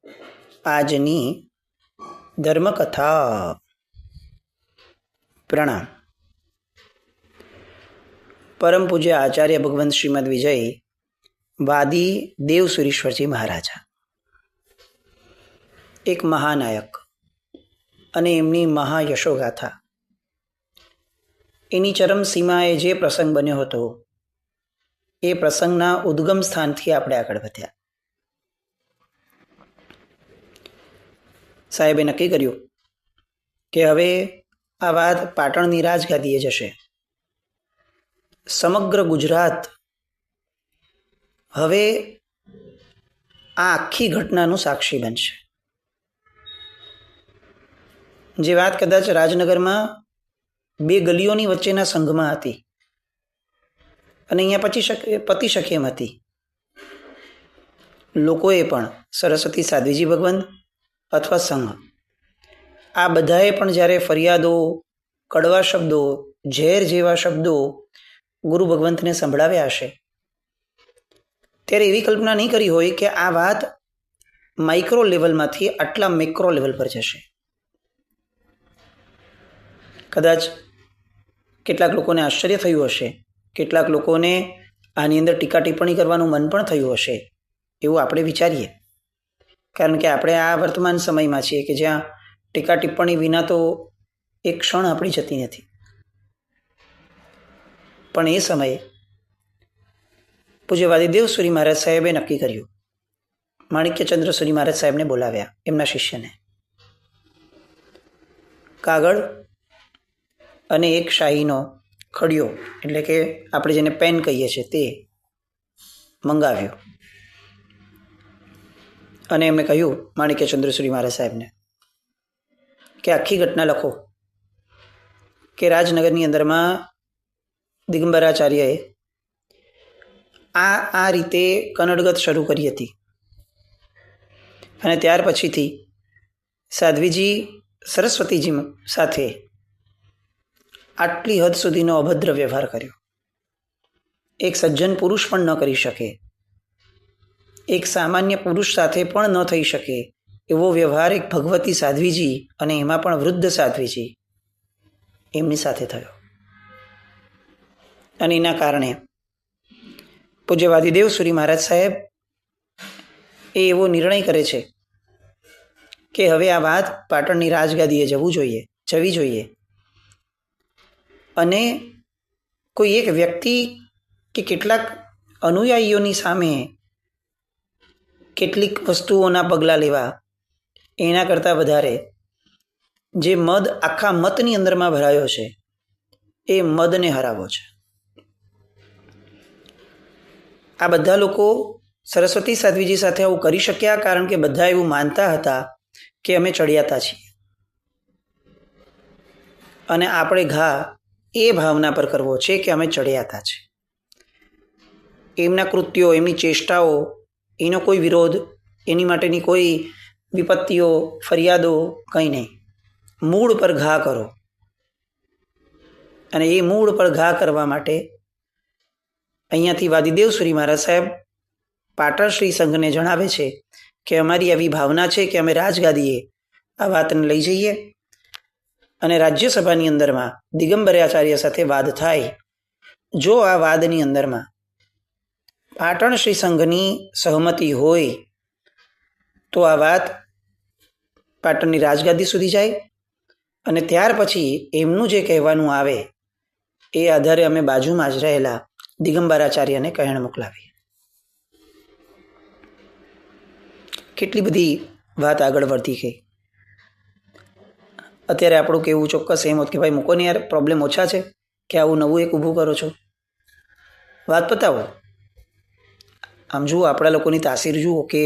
આજની ધર્મકથા. પ્રણામ. પરમ પૂજ્ય આચાર્ય ભગવંત શ્રીમદ વિજય વાદી દેવસુરીશ્વરજી મહારાજા એક મહાનાયક અને એમની મહાયશોગાથા. એની ચરમ સીમાએ જે પ્રસંગ બન્યો હતો એ પ્રસંગના ઉદ્ગમ સ્થાનથી આપણે આગળ વધ્યા. સાહેબે નક્કી કર્યું કે હવે આ વાત પાટણની રાજગાદીએ જશે. સમગ્ર ગુજરાત હવે આ આખી ઘટનાનું સાક્ષી બનશે. જે વાત કદાચ રાજનગરમાં બે ગલીઓની વચ્ચેના સંઘમાં હતી અને અહીંયા પતી શકે એમ હતી, લોકોએ પણ સરસ્વતી સાધ્વીજી ભગવંત અથવા સંઘ આ બધાએ પણ જ્યારે ફરિયાદો, કડવા શબ્દો, ઝેર જેવા શબ્દો ગુરુ ભગવંતને સંભળાવ્યા હશે, ત્યારે એવી કલ્પના નહીં કરી હોય કે આ વાત માઇક્રો લેવલમાંથી આટલા મેક્રો લેવલ પર જશે. કદાચ કેટલાક લોકોને આશ્ચર્ય થયું હશે, કેટલાક લોકોને આની અંદર ટીકા ટિપ્પણી કરવાનું મન પણ થયું હશે, એવું આપણે વિચારીએ. કારણ કે આપણે આ વર્તમાન સમયમાં છીએ કે જ્યાં ટીકા ટિપ્પણી વિના તો એક ક્ષણ આપણી જતી નથી. પણ એ સમયે પૂજ્ય વાદીદેવ સુરી મહારાજ સાહેબે નક્કી કર્યું. માણિક્યચંદ્ર સુરી મહારાજ સાહેબને બોલાવ્યા, એમના શિષ્યને. કાગળ અને એક શાહીનો ખડિયો, એટલે કે આપણે જેને પેન કહીએ છીએ, તે મંગાવ્યો અને એમણે કહ્યું માણિક્યચંદ્ર સુરી મહારાજ સાહેબને કે આખી ઘટના લખો કે રાજનગરની અંદરમાં દિગંબરાચાર્યએ આ રીતે કનડગત શરૂ કરી હતી અને ત્યાર પછીથી સાધ્વીજી સરસ્વતીજી સાથે આટલી હદ સુધીનો અભદ્ર વ્યવહાર કર્યો. એક સજ્જન પુરુષ પણ ન કરી શકે, એક સામાન્ય પુરુષ સાથે પણ ન થઈ શકે એવો વ્યવહાર એક ભગવતી સાધ્વીજી અને એમાં પણ વૃદ્ધ સાધ્વીજી એમની સાથે થયો. અને એના કારણે પૂજ્ય વાદીદેવ સુરી મહારાજ સાહેબ એ એવો નિર્ણય કરે છે કે હવે આ વાત પાટણની રાજગાદીએ જવી જોઈએ અને કોઈ એક વ્યક્તિ કે કેટલાક અનુયાયીઓની સામે કેટલીક વસ્તુઓના પગલાં લેવા એના કરતાં વધારે જે મદ આખા મતની અંદરમાં ભરાયો છે એ મદને હરાવવો છે. આ બધા લોકો સરસ્વતી સાધ્વીજી સાથે આવું કરી શક્યા કારણ કે બધા એવું માનતા હતા કે અમે ચડિયાતા છીએ અને આપણે ઘા એ ભાવના પર કરવો છે કે અમે ચડિયાતા છે. એમના કૃત્યો, એમની ચેષ્ટાઓ, એનો કોઈ વિરોધ, એની માટેની કોઈ વિપત્તિઓ, ફરિયાદો કંઈ નહીં. મૂળ પર ઘા કરો. અને એ મૂળ પર ઘા કરવા માટે અહીંયાથી વાદીદેવ સુરી મહારાજ સાહેબ પાટણ શ્રી સંઘને જણાવે છે કે અમારી આવી ભાવના છે કે અમે રાજગાદીએ આ વાતને લઈ જઈએ અને રાજ્યસભાની અંદરમાં દિગંબરાચાર્ય સાથે વાદ થાય. જો આ વાદની અંદરમાં પાટણ શ્રી સંઘની સહમતિ હોય તો આ વાત પાટણની રાજગાદી સુધી જાય અને ત્યાર પછી એમનું જે કહેવાનું આવે એ આધારે અમે બાજુમાં જ રહેલા દિગંબરાચાર્યને કહેણ મોકલાવી. કેટલી બધી વાત આગળ વધતી ગઈ. અત્યારે આપણું કહેવું ચોક્કસ એમ હોત કે ભાઈ મૂકો ને યાર, પ્રોબ્લેમ ઓછા છે કે આવું નવું એક ઊભું કરો છો, વાત પતાવો. આમ જુઓ, આપણા લોકોની તાસીર જુઓ કે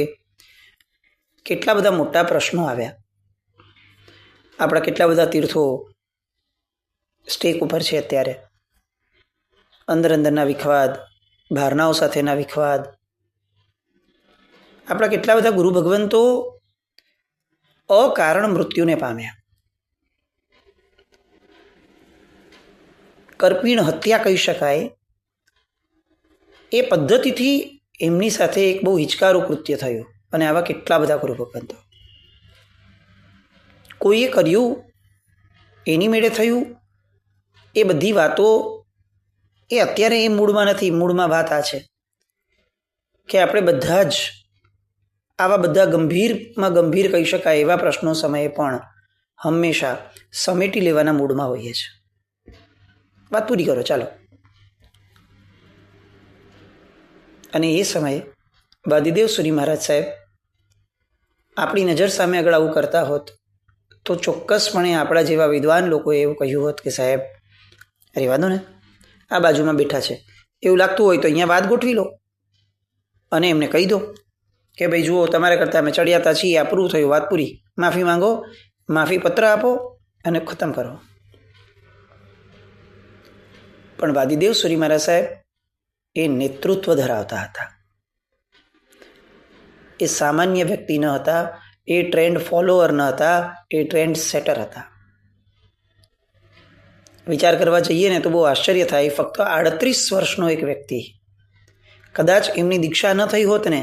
કેટલા બધા મોટા પ્રશ્નો આવ્યા. આપણા કેટલા બધા તીર્થો સ્ટેક ઉપર છે અત્યારે. અંદરના વિખવાદ, ભારનાઓ સાથેના વિખવાદ. આપણા કેટલા બધા ગુરુ ભગવંતો અકારણ મૃત્યુને પામ્યા. કર્પીણ હત્યા કહી શકાય એ પદ્ધતિથી એમની સાથે એક બહુ હિચકારું કૃત્ય થયું અને આવા કેટલા બધા ગુરુ ભગવંતો. કોઈએ કર્યું, એની મેળે થયું, એ બધી વાતો એ અત્યારે એ મૂળમાં નથી. મૂળમાં વાત આ છે કે આપણે બધા જ આવા બધા ગંભીરમાં ગંભીર કહી શકાય એવા પ્રશ્નો સમયે પણ હંમેશા સમેટી લેવાના મૂડમાં હોઈએ છીએ. વાત પૂરી કરો ચાલો. અને એ સમયે વાદીદેવ સુરી મહારાજ સાહેબ આપણી નજર સામે આગળ આવું કરતા હોત તો ચોક્કસપણે આપણા જેવા વિદ્વાન લોકોએ એવું કહ્યું હોત કે સાહેબ અરે વાંધો ને, આ બાજુમાં બેઠા છે, એવું લાગતું હોય તો અહીંયા વાત ગોઠવી લો અને એમને કહી દો કે ભાઈ જુઓ, તમારા કરતાં અમે ચડિયાતા છીએ, આ પૂરું થયું, વાત પૂરી, માફી માંગો, માફી પત્ર આપો અને ખતમ કરો. પણ વાદીદેવ સુરી મહારાજ સાહેબ એ નેતૃત્વ ધરાવતા હતા. એ સામાન્ય વ્યક્તિ ન હતા, એ ટ્રેન્ડ ફોલોઅર ન હતા, એ ટ્રેન્ડ સેટર હતા. વિચાર કરવા જઈએ ને તો બહુ આશ્ચર્ય થાય. ફક્ત 38 વર્ષનો એક વ્યક્તિ, કદાચ એમની દીક્ષા ન થઈ હોત ને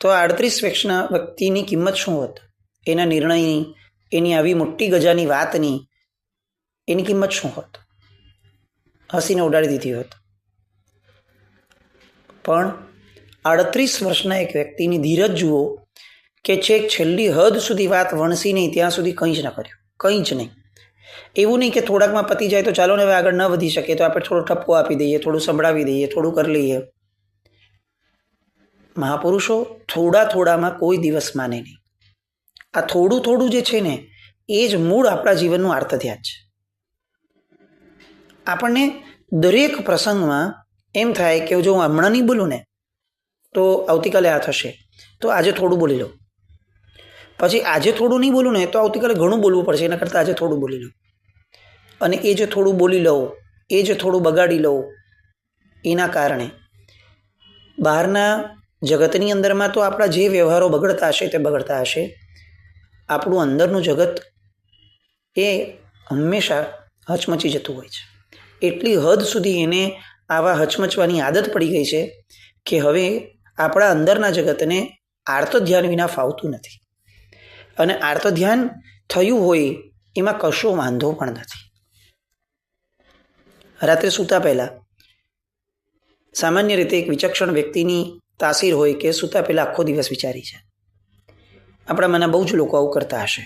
તો 38 વર્ષના વ્યક્તિની કિંમત શું હોત? એના નિર્ણયની, એની આવી મોટી ગજાની વાતની એની કિંમત શું હોત? હસીને ઉડાડી દીધી હોત. પણ 38 વર્ષના એક વ્યક્તિની ધીરજ જુઓ કે છેક છેલ્લી હદ સુધી વાત વણસી નહીં ત્યાં સુધી કંઈ જ ન કર્યું, કંઈ જ નહીં. એવું નહીં કે થોડાકમાં પતી જાય તો ચાલો ને હવે આગળ ન વધી શકે તો આપણે થોડો ઠપકો આપી દઈએ, થોડું સંભળાવી દઈએ, થોડું કરી લઈએ. મહાપુરુષો થોડા થોડામાં કોઈ દિવસ માને નહીં. આ થોડું થોડું જે છે ને એ જ મૂળ આપણા જીવનનું આર્ત ધ્યાન છે. આપણને દરેક પ્રસંગમાં એમ થાય કે જો હું હમણાં નહીં બોલું ને તો આવતીકાલે આ થશે, તો આજે થોડું બોલી લો. પછી આજે થોડું નહીં બોલું ને તો આવતીકાલે ઘણું બોલવું પડશે, એના કરતાં આજે થોડું બોલી લો. અને એ જે થોડું બોલી લઉં, એ જે થોડું બગાડી લઉં, એના કારણે બહારના જગતની અંદરમાં તો આપણા જે વ્યવહારો બગડતા હશે તે બગડતા હશે. આપણું અંદરનું જગત એ હંમેશા હચમચી જતું હોય છે. એટલી હદ સુધી એને આવા હચમચવાની આદત પડી ગઈ છે કે હવે આપણા અંદરના જગતને આર્ત ધ્યાન વિના ફાવતું નથી. અને આર્ત ધ્યાન થયું હોય એમાં કશો વાંધો પણ નથી. રાત્રે સૂતા પહેલાં સામાન્ય રીતે એક વિચક્ષણ વ્યક્તિની તાસીર હોય કે સૂતા પહેલાં આખો દિવસ વિચારી છે. આપણામાંના બહુ જ લોકો આવું કરતા હશે.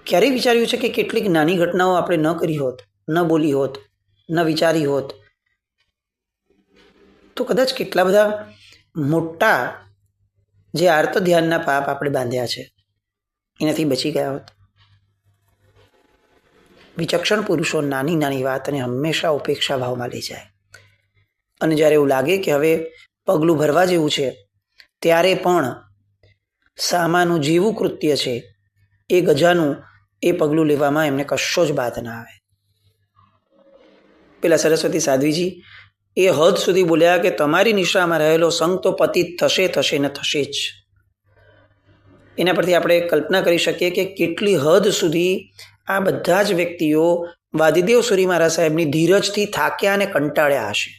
ક્યારેય વિચાર્યું છે કે કેટલીક નાની ઘટનાઓ આપણે ન કરી હોત, ન બોલી હોત, ન વિચારી હોત તો કદાચ કેટલા બધા મોટા જે આર્ત ધ્યાનના પાપ આપણે બાંધ્યા છે એનાથી બચી ગયા હોત. વિચક્ષણ પુરુષો નાની નાની વાતને હંમેશા ઉપેક્ષા ભાવમાં લઈ જાય. અને જ્યારે એવું લાગે કે હવે પગલું ભરવા જેવું છે ત્યારે પણ સામાનું જેવું કૃત્ય છે એ ગજાનું એ પગલું લેવામાં એમને કશો જ બાદ ના આવે. પેલા સરસ્વતી સાધ્વીજી એ હદ સુધી બોલ્યા કે તમારી નિશ્રામાં રહેલો સંગ તો પતિત થશે થશે ને થશે જ. એના પરથી આપણે કલ્પના કરી શકીએ કે કેટલી હદ સુધી આ બધા જ વ્યક્તિઓ વાદીદેવ સુરી મહારાજ સાહેબની ધીરજથી થાક્યા અને કંટાળ્યા હશે.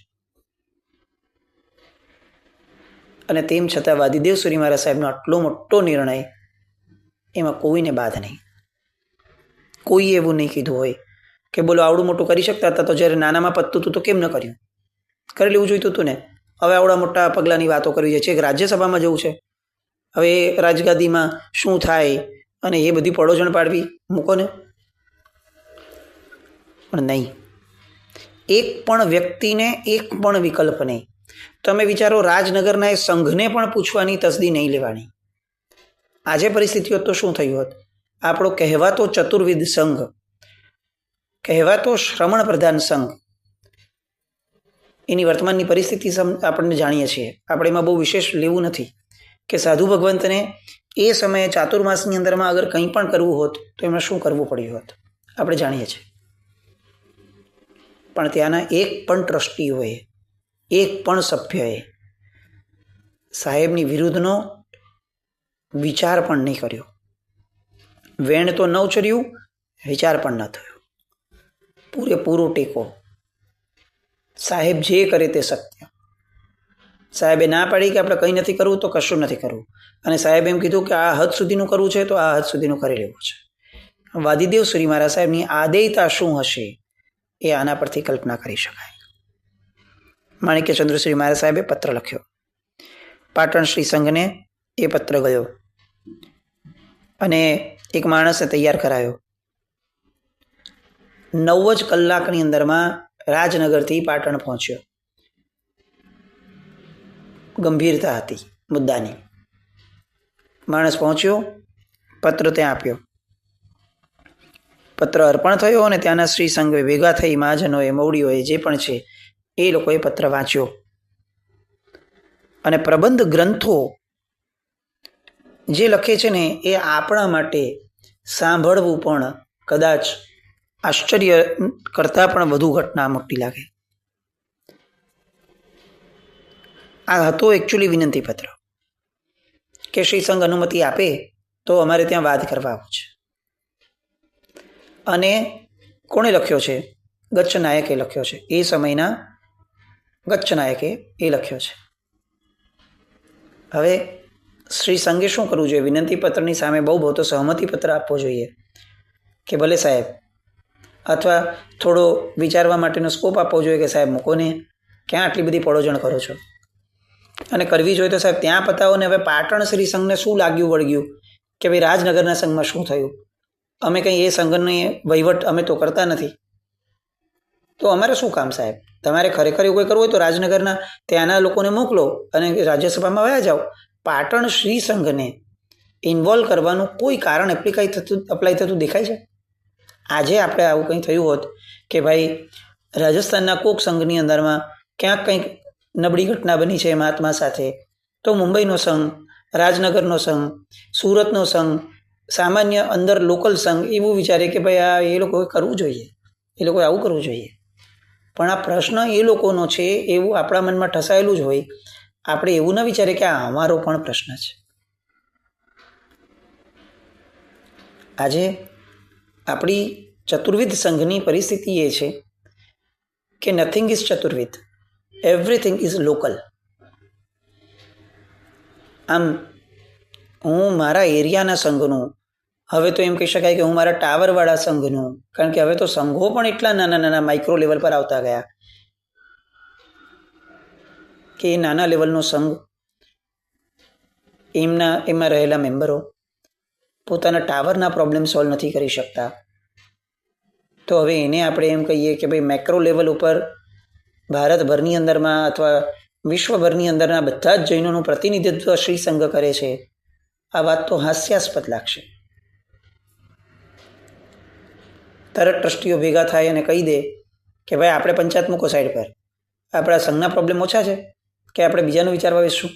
અને તેમ છતાં વાદીદેવ સુરી મહારાજ સાહેબનો આટલો મોટો નિર્ણય, એમાં કોઈને બાધ નહીં. કોઈ એવું નહીં કીધું હોય કે બોલો આવડું મોટું કરી શકતા હતા તો જ્યારે નાનામાં પતતું હતું તો કેમ ન કર્યું? કરી લેવું જોઈતું હતું ને. હવે આવડા મોટા પગલાંની વાતો કરવી છે, એક રાજ્યસભામાં જવું છે, હવે રાજગાદીમાં શું થાય અને એ બધી પડોજણ પાડવી, મૂકો ને. પણ નહીં, એક પણ વ્યક્તિને એક પણ વિકલ્પ નહીં. તમે વિચારો, રાજનગરના એ સંઘને પણ પૂછવાની તસદી નહીં લેવાની. આજે પરિસ્થિતિ હોત તો શું થયું હોત? આપણો કહેવાતો ચતુર્વિધ સંઘ, કહેવાતો શ્રમણ પ્રધાન સંઘ, એની વર્તમાનની પરિસ્થિતિ આપણને જાણીએ છીએ. આપણે એમાં બહુ વિશેષ લેવું નથી કે સાધુ ભગવંતને એ સમયે ચાતુર્માસની અંદરમાં અગર કંઈ પણ કરવું હોત તો એમાં શું કરવું પડ્યું હોત આપણે જાણીએ છીએ. પણ ત્યાંના એક પણ ટ્રસ્ટીઓએ, એક પણ સભ્યએ સાહેબની વિરુદ્ધનો વિચાર પણ નહીં કર્યો. વેણ તો ન ઉછર્યું, વિચાર પણ ન થયો. પૂરેપૂરો ટેકો. સાહેબ જે કરે તે સત્ય. સાહેબે ના પાડી કે આપણે કંઈ નથી કરવું તો કશું નથી કરવું, અને સાહેબ એમ કીધું કે આ હદ સુધીનું કરવું છે તો આ હદ સુધીનું કરી લેવું છે. વાદીદેવ શ્રી મહારાજ સાહેબની આદેયતા શું હશે એ આના પરથી કલ્પના કરી શકાય. માણિક્યચંદ્ર શ્રી મહારાજ સાહેબે પત્ર લખ્યો. પાટણ શ્રી સંઘને એ પત્ર ગયો અને એક માણસને તૈયાર કરાયો. 9 જ કલાકની અંદરમાં રાજનગરથી પાટણ પહોંચ્યો. ગંભીરતા હતી મુદ્દાની. માણસ પહોંચ્યો, પત્ર ત્યાં આપ્યો. પત્ર અર્પણ થયો અને ત્યાંના શ્રી સંઘે ભેગા થઈ મહાજનોએ, મવડીઓએ જે પણ છે એ લોકોએ પત્ર વાંચ્યો અને પ્રબંધ ગ્રંથો જે લખે છે ને એ આપણા માટે સાંભળવું પણ કદાચ આશ્ચર્ય કરતાં પણ વધુ ઘટના મોટી લાગે. આ હતો એકચ્યુઅલી વિનંતી પત્ર કે શ્રી સંઘ અનુમતિ આપે તો અમારે ત્યાં વાદ કરવા આવું છે. અને કોણે લખ્યો છે? ગચ્છ નાયકે લખ્યો છે. એ સમયના ગચ્છ નાયકે એ લખ્યો છે. હવે શ્રી સંઘે શું કરવું જોઈએ? વિનંતી પત્રની સામે બહુ તો સહમતિ પત્ર આપવો જોઈએ કે ભલે સાહેબ, અથવા થોડો વિચારવા માટેનો સ્કોપ આપવો જોઈએ કે સાહેબ મૂકો ને, ક્યાં આટલી બધી પડોજણ કરો છો? અને કરવી જોઈએ તો સાહેબ ત્યાં પતાવો ને. હવે પાટણ શ્રી સંઘને શું લાગ્યું વળગ્યું કે ભાઈ રાજનગરના સંઘમાં શું થયું? અમે કંઈ એ સંઘની વહીવટ અમે તો કરતા નથી, તો અમારે શું કામ સાહેબ? તમારે ખરેખર એવું કંઈ કરવું હોય તો રાજનગરના ત્યાંના લોકોને મોકલો અને રાજ્યસભામાં વયા જાઓ. પાટણ શ્રી સંઘને ઇન્વોલ્વ કરવાનું કોઈ કારણ અપ્લાય થતું દેખાય છે? આજે આપણે આવું કંઈ થયું હોત કે ભાઈ રાજસ્થાનના કોક સંઘની અંદરમાં ક્યાંક કંઈક નબળી ઘટના બની છે મહાત્મા સાથે, તો મુંબઈનો સંઘ, રાજનગરનો સંઘ, સુરતનો સંઘ, સામાન્ય અંદર લોકલ સંઘ એવું વિચારે કે ભાઈ આ એ લોકોએ કરવું જોઈએ, એ લોકોએ આવું કરવું જોઈએ. પણ આ પ્રશ્ન એ લોકોનો છે એવું આપણા મનમાં ઠસાયેલું જ હોય. આપણે એવું ન વિચારીએ કે આ અમારો પણ પ્રશ્ન છે. આજે આપણી ચતુર્વિધ સંઘની પરિસ્થિતિ એ છે કે નથિંગ ઇઝ ચતુર્વિધ, એવરીથિંગ ઇઝ લોકલ. આમ હું મારા એરિયાના સંઘનું, હવે તો એમ કહી શકાય કે હું મારા ટાવરવાળા સંઘનું, કારણ કે હવે તો સંઘો પણ એટલા નાના માઇક્રો લેવલ પર આવતા ગયા કે એ નાના લેવલનો સંઘ, એમાં રહેલા મેમ્બરો પોતાના ટાવરના પ્રોબ્લેમ સોલ્વ નથી કરી શકતા. તો હવે એને આપણે એમ કહીએ કે ભાઈ મેક્રો લેવલ ઉપર ભારતભરની અંદરમાં અથવા વિશ્વભરની અંદરના બધા જ જૈનોનું પ્રતિનિધિત્વ શ્રી સંઘ કરે છે. આ વાત તો હાસ્યાસ્પદ લાગશે. તરત ટ્રસ્ટીઓ ભેગા થાય અને કહી દે કે ભાઈ આપણે પંચાયત મૂકો સાઈડ પર, આપણા સંઘના પ્રોબ્લેમ ઓછા છે કે આપણે બીજાનું વિચારવા બેસશું?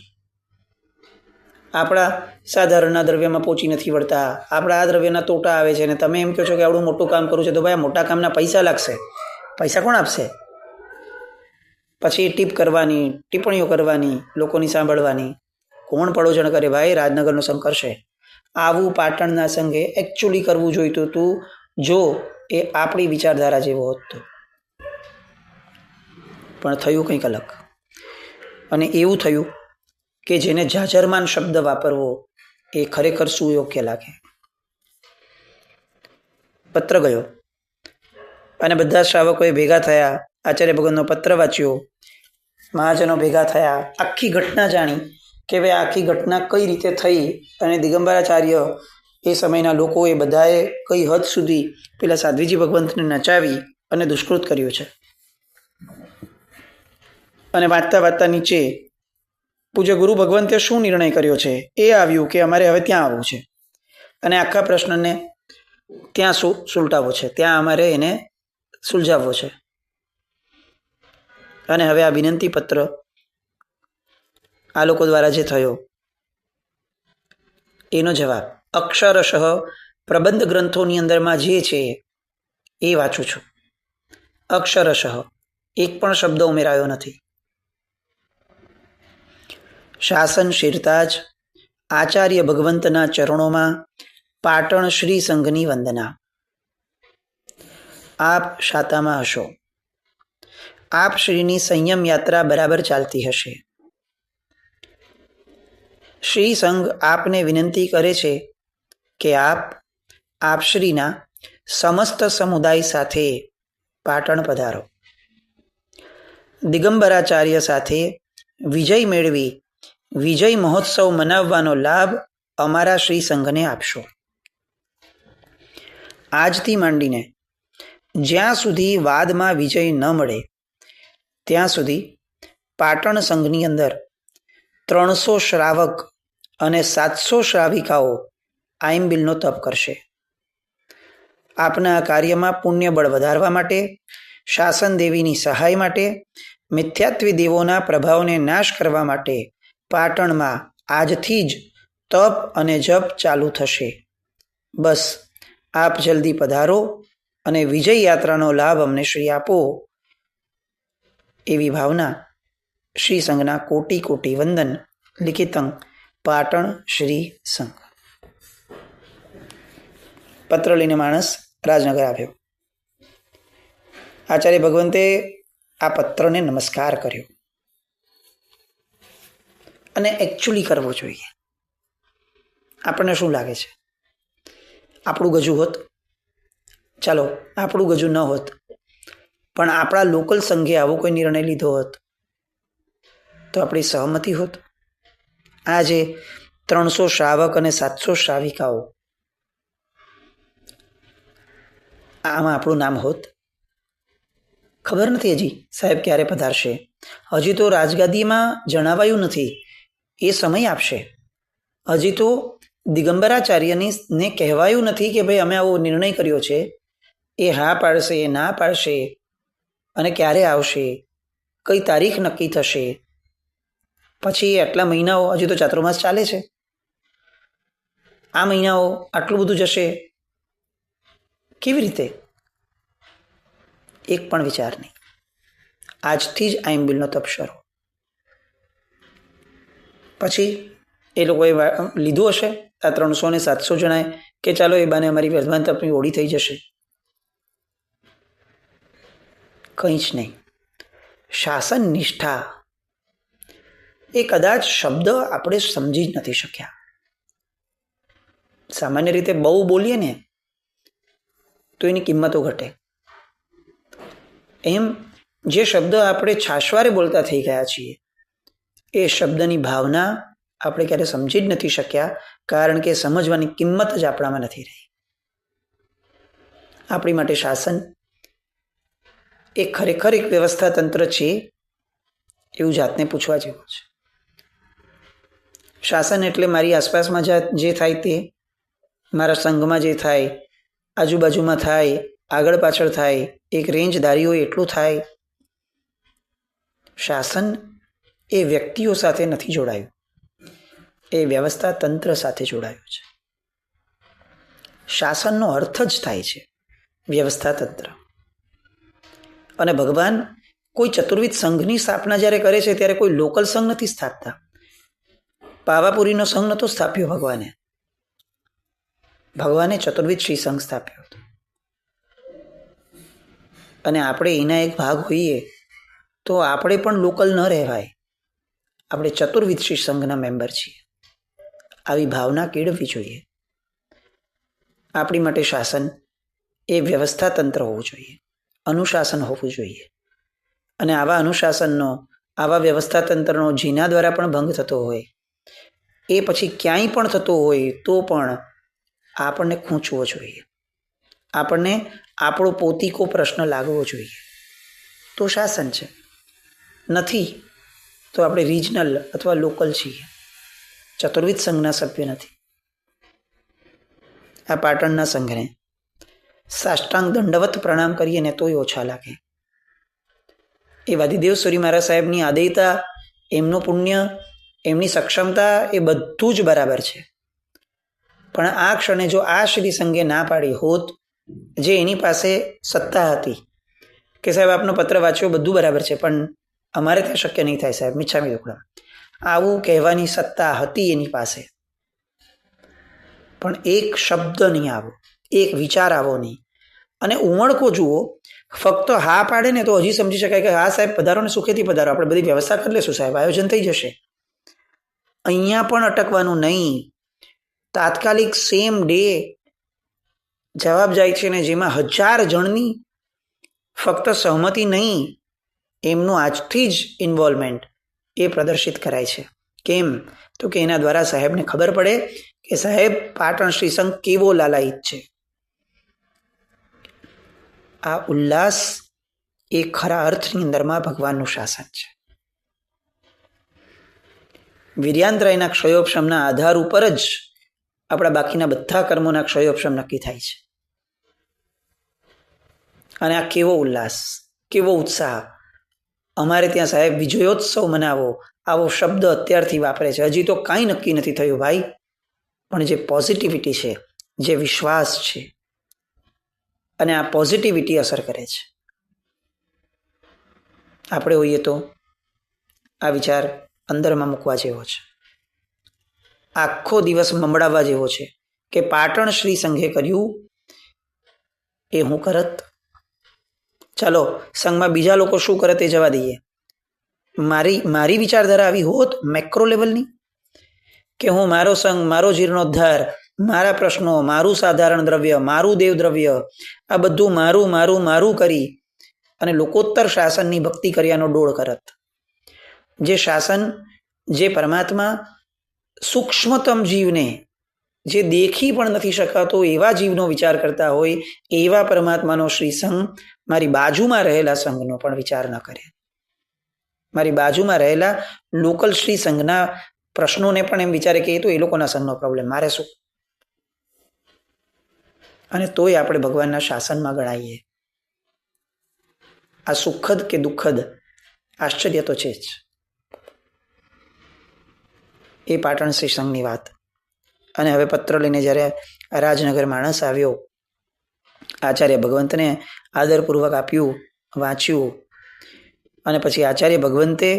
આપણા સાધારણના દ્રવ્યમાં પહોંચી નથી વળતા, આપણા આ દ્રવ્યના તોટા આવે છે, અને તમે એમ કહો છો કે આવડું મોટું કામ કરવું છે, તો ભાઈ આ મોટા કામના પૈસા લાગશે. પૈસા કોણ આપશે? પછી ટીપ કરવાની, ટિપ્પણીઓ કરવાની, લોકોની સાંભળવાની. કોણ પડોજણ કરે ભાઈ? રાજનગરનો સંઘ કરશે. આવું પાટણના સંઘે એકચ્યુઅલી કરવું જોઈતું હતું જો એ આપણી વિચારધારા જેવો હોત તો. પણ થયું કંઈક અલગ, અને એવું થયું કે જેને જાજરમાન શબ્દ વાપરવો એ ખરેખર સુયોગ્ય લાગે. પત્ર ગયો અને બધા શ્રાવકોએ ભેગા થયા. આચાર્ય ભગવાનનો પત્ર વાંચ્યો, મહાજનો ભેગા થયા, આખી ઘટના જાણી કે ભાઈ આખી ઘટના કઈ રીતે થઈ, અને દિગંબરાચાર્ય એ સમયના લોકોએ બધાએ કઈ હદ સુધી પેલા સાધ્વીજી ભગવંતને નચાવી અને દુષ્કૃત કર્યું છે. અને વાંચતા નીચે પૂજ્ય ગુરુ ભગવંતે શું નિર્ણય કર્યો છે એ આવ્યું કે અમારે હવે ત્યાં આવવું છે અને આખા પ્રશ્નને ત્યાં સુલટાવવો છે, ત્યાં અમારે એને સુલઝાવવો છે. અને હવે આ વિનંતી પત્ર આ લોકો દ્વારા જે થયો એનો જવાબ અક્ષરશઃ પ્રબંધ ગ્રંથોની અંદરમાં જે છે એ વાંચું છું. અક્ષરશઃ એક પણ શબ્દ ઉમેરાયો નથી. શાસન શિરતા જ આચાર્ય ભગવંતના ચરણોમાં પાટણ શ્રી સંઘની વંદના. આપ શાતામાં હશો, આપ શ્રીની સંયમ યાત્રા બરાબર ચાલતી હશે. શ્રી સંઘ આપને વિનંતી કરે છે કે આપશ્રીના સમસ્ત સમુદાય સાથે પાટણ પધારો. દિગંબરાચાર્ય સાથે વિજય મેળવી વિજય મહોત્સવ મનાવવાનો લાભ અમારા શ્રી સંઘને આપશો. આજથી માંડીને જ્યાં સુધી વાદમાં વિજય ન મળે ત્યાં સુધી પાટણ સંઘની અંદર 300 શ્રાવક અને 700 શ્રાવિકાઓ આઈમ્બિલનો તપ કરશે. આપના કાર્યમાં પુણ્યબળ વધારવા માટે, શાસન દેવીની સહાય માટે, મિથ્યાત્વી દેવોના પ્રભાવને નાશ કરવા માટે પાટણમાં આજથી જ તપ અને જપ ચાલુ થશે. બસ આપ જલ્દી પધારો અને વિજય યાત્રાનો લાભ અમને શ્રી આપો. એવી ભાવના શ્રી સંઘના કોટી કોટી વંદન. લિખિતં પાટણ શ્રી સંઘ. પત્ર લઈને માણસ રાજનગર આવ્યો. આચાર્ય ભગવંતે આ પત્રને નમસ્કાર કર્યો અને એકચ્યુઅલી કરવો જોઈએ. આપણને શું લાગે છે, આપણું ગજુ હોત, ચાલો આપણું ગજુ ન હોત પણ આપણા લોકલ સંઘે આવો કોઈ નિર્ણય લીધો હોત તો આપણી સહમતિ હોત. આજે 300 શ્રાવક અને 700 શ્રાવિકાઓ, આમાં આપણું નામ હોત? ખબર નથી હજી સાહેબ ક્યારે પધારશે. હજી તો રાજગાદીમાં જણાવાયું નથી, એ સમય આપશે. હજી તો દિગંબરાચાર્યને કહેવાયું નથી કે ભાઈ અમે આવો નિર્ણય કર્યો છે. એ હા પાડશે, એ ના પાડશે અને ક્યારે આવશે, કઈ તારીખ નક્કી થશે. પછી આટલા મહિનાઓ, હજી તો ચાતુર્માસ ચાલે છે, આ મહિનાઓ આટલું બધું જશે કેવી રીતે? એક પણ વિચાર નહીં. આજથી જ આઈમ્બિલનો તપ શરૂ. પછી એ લોકોએ લીધું હશે આ 300 ને 700 જણાએ કે ચાલો એ બાને અમારી વર્ધમાન તપની ઓળી થઈ જશે. કંઈ જ નહીં. શાસન નિષ્ઠા એ કદાચ શબ્દ આપણે સમજી જ નથી શક્યા. સામાન્ય રીતે બહુ બોલીએ ને તો એની કિંમતો ઘટે. એમ જે શબ્દ આપણે છાશવારે બોલતા થઈ ગયા છીએ એ શબ્દની ભાવના આપણે ક્યારે સમજી જ નથી શક્યા, કારણ કે સમજવાની કિંમત જ આપણામાં નથી રહી. આપણી માટે શાસન એ ખરેખર એક વ્યવસ્થા તંત્ર છે એવું જાતને પૂછવા જેવું છે. શાસન એટલે મારી આસપાસમાં જે થાય તે, મારા સંઘમાં જે થાય, આજુબાજુમાં થાય, આગળ પાછળ થાય, એક રેન્જ ધારી હોય એટલું થાય. શાસન એ વ્યક્તિઓ સાથે નથી જોડાયું, એ વ્યવસ્થા તંત્ર સાથે જોડાયું છે. શાસનનો અર્થ જ થાય છે વ્યવસ્થા તંત્ર. અને ભગવાન કોઈ ચતુર્વિધ સંઘની સ્થાપના જ્યારે કરે છે ત્યારે કોઈ લોકલ સંઘ નથી સ્થાપતા. પાવાપુરીનો સંઘ નહોતો સ્થાપ્યો ભગવાને ચતુર્વિધ શ્રી સંઘ સ્થાપ્યો હતો. અને આપણે એના એક ભાગ હોઈએ તો આપણે પણ લોકલ ન રહેવાય. આપણે ચતુર્વિધ શ્રી સંઘના મેમ્બર છીએ. આવી ભાવના કેળવવી જોઈએ. આપણી માટે શાસન એ વ્યવસ્થા તંત્ર હોવું જોઈએ, અનુશાસન હોવું જોઈએ. અને આવા અનુશાસનનો, આવા વ્યવસ્થા તંત્રનો જેના દ્વારા પણ ભંગ થતો હોય, એ પછી ક્યાંય પણ થતો હોય તો પણ આપણને ખૂંચવો જોઈએ. આપણને આપણો પોતીકો પ્રશ્ન લાગવો જોઈએ. તો શાસન છે. નથી તો આપણે રિજનલ અથવા લોકલ છીએ, ચતુર્વિધ સંઘના સભ્ય નથી. આ પાટણના સંઘને સાષ્ટાંગ દંડવત પ્રણામ કરીએ ને તોય ઓછા લાગે. એ વાદીદેવ સુરી મહારાજ સાહેબની આદેયતા, એમનું પુણ્ય, એમની સક્ષમતા એ બધું જ બરાબર છે. પણ આ ક્ષણે જો આ શ્રી સંઘે ના પાડી હોત, જે એની પાસે સત્તા હતી કે સાહેબ આપનો પત્ર વાંચ્યો, બધું બરાબર છે પણ અમારે ત્યાં શક્ય નહીં થાય સાહેબ, મિચ્છામી દુક્કડમ, આવું કહેવાની સત્તા હતી એની પાસે, પણ એક શબ્દ નહીં આવો, એક વિચાર આવો નહીં. અને ઉમળકો જુઓ, ફક્ત હા પાડે ને તો હજી સમજી શકાય કે હા સાહેબ પધારો ને સુખેથી પધારો, આપણે બધી વ્યવસ્થા કરી લેશું સાહેબ, આયોજન થઈ જશે. અહીંયા પણ અટકવાનું નહીં. તાત્કાલિક સેમ ડે જવાબ જાય છે ને જેમાં 1000 જણની ફક્ત સહમતિ નહીં, એમનું આજથી જ ઇન્વોલ્વમેન્ટ એ પ્રદર્શિત કરાય છે. કેમ? તો કે એના દ્વારા સાહેબને ખબર પડે કે સાહેબ પાટણ શ્રી સંઘ કેવો લાલાયિત છે. આ ઉલ્લાસ એ ખરા અર્થની અંદરમાં ભગવાનનું શાસન છે. વીર્યાંતરાયના ક્ષયોપશમના આધાર ઉપર જ આપણા બાકીના બધા કર્મોના ક્ષયોપશમ નક્કી થાય છે. અને આ કેવો ઉલ્લાસ, કેવો ઉત્સાહ! અમારે ત્યાં સાહેબ વિજયોત્સવ મનાવો આવો શબ્દ અત્યારથી વાપરે છે. હજી તો કાંઈ નક્કી નથી થયું ભાઈ, પણ જે પોઝિટિવિટી છે, જે વિશ્વાસ છે, અને આ પોઝિટિવિટી અસર કરે છે. આપણે હોઈએ તો આ વિચાર અંદરમાં મૂકવા જેવો છે. આખો દિવસ મમડાવવા જેવો છે કે પાટણ શ્રી સંઘે કર્યું એ હું કરત. ચાલો સંઘમાં બીજા લોકો શું કરે તે જવા દઈએ. મારી વિચારધારા આવી હોત મેક્રો લેવલની, કે હું મારો સંઘ, મારો જીર્ણોદ્ધાર, મારા પ્રશ્નો, મારું સાધારણ દ્રવ્ય, મારું દેવ દ્રવ્ય, આ બધું મારું મારું મારું કરી અને લોકોત્તર શાસનની ભક્તિ કર્યાનો ડોળ કરત. જે શાસન, જે પરમાત્મા સૂક્ષ્મતમ જીવને, જે દેખી પણ નથી શકાતો એવા જીવનો વિચાર કરતા હોય, એવા પરમાત્માનો શ્રી સંઘ મારી બાજુમાં રહેલા સંઘનો પણ વિચાર ન કરે. મારી બાજુમાં રહેલા લોકલ શ્રી સંઘના પ્રશ્નોને પણ એમ વિચારે કે એ તો એ લોકોના સંઘનો પ્રોબ્લેમ, મારે શું? અને તોય આપણે ભગવાનના શાસનમાં ગણાઈએ. આ સુખદ કે દુઃખદ આશ્ચર્ય તો છે જ. એ પાટણ શ્રી સંઘની વાત. અને હવે પત્ર લઈને જ્યારે રાજનગર માણસ આવ્યો, આચાર્ય ભગવંતને આદરપૂર્વક આપ્યું, વાંચ્યું, અને પછી આચાર્ય ભગવંતે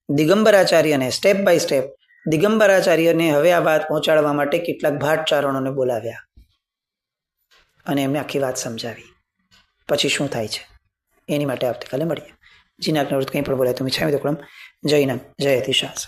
દિગંબરાચાર્યને સ્ટેપ બાય સ્ટેપ દિગંબરાચાર્યને હવે આ વાત પહોંચાડવા માટે કેટલાક ભાટચારણોને બોલાવ્યા અને એમને આખી વાત સમજાવી. પછી શું થાય છે એની માટે આવતીકાલે મળીએ. જીનાક નવૃત્ત કંઈ પણ બોલાય તો મિચ્છામિ દુક્કડમ. જય નામ, જય અતિશાસ.